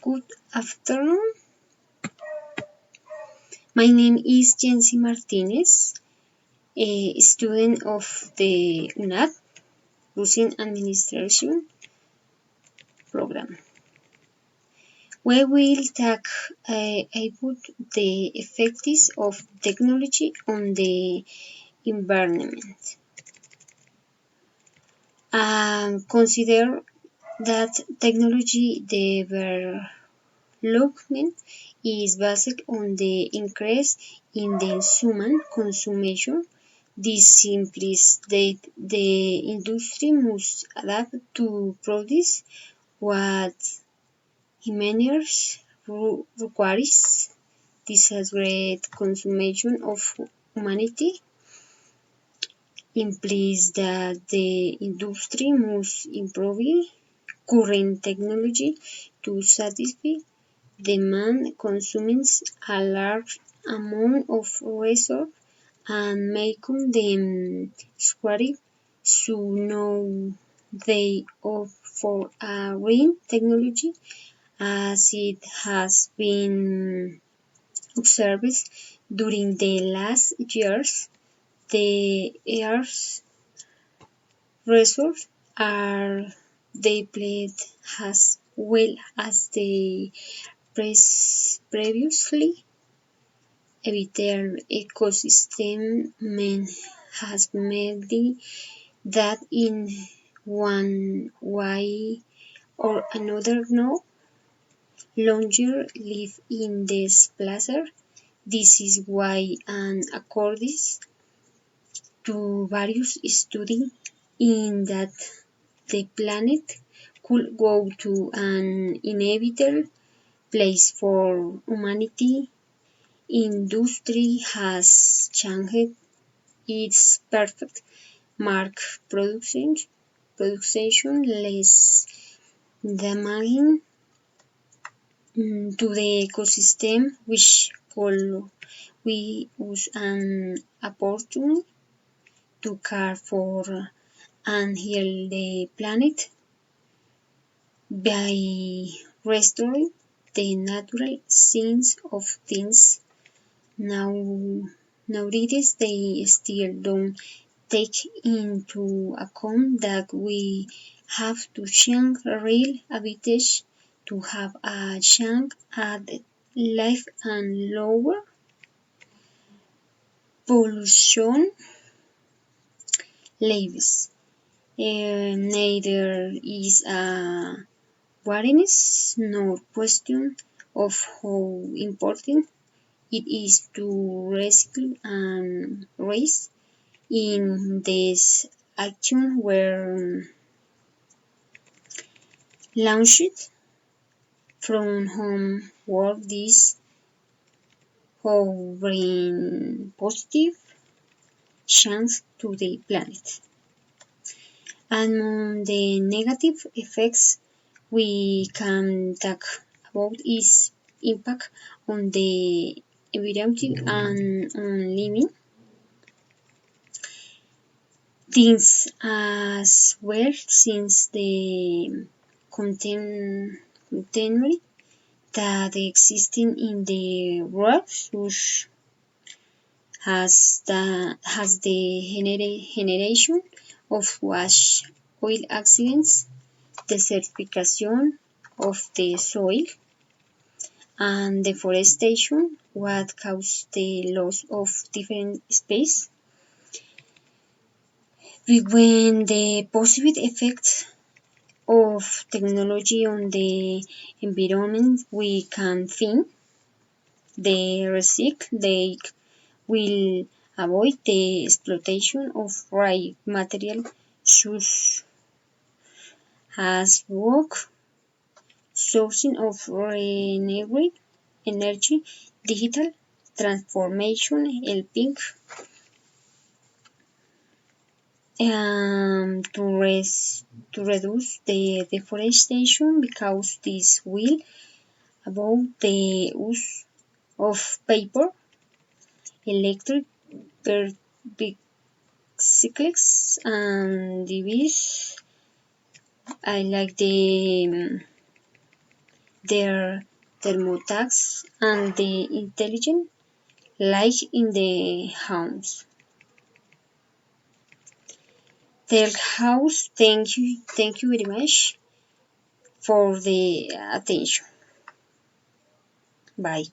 Good afternoon. My name is Jency Martinez, a student of the UNAD Russian Administration program. We will talk about the effects of technology on the environment. Consider that technology development is based on the increase in the human consumption. This implies that the industry must adapt to produce what humanity requires. This has great consumption of humanity implies that the industry must improve current technology to satisfy demand consumes a large amount of resources and making them scarce, so now they opt for a green technology as it has been observed during the last years. The Earth's resources are depleted as well as the previously habitable ecosystem has made that in one way or another no longer live in this placer. This is why, and according to various studies, in that the planet could go to an inevitable place for humanity. Industry has changed its perfect mark production less damaging to the ecosystem, which could we use an opportunity to care for and heal the planet by restoring the natural sense of things. Now, nowadays they still don't take into account that we have to change real habits to have a chance at life and lower pollution levels. Neither is a awareness nor question of how important it is to recycle and raise in this action were launched from home work this how bring positive change to the planet. And the negative effects we can talk about is impact on the environment and on living things as well, since the container that existing in the world has the generation of wash oil accidents, desertification of the soil, and deforestation, what causes the loss of different species. When the positive effects of technology on the environment we can think the recycle will avoid the exploitation of rare material such as work, sourcing of renewable energy, digital transformation, helping to reduce the deforestation because this will avoid the use of paper, electric bicycles, and these I like their thermotax and the intelligent like in the homes. Their house, thank you very much for the attention. Bye.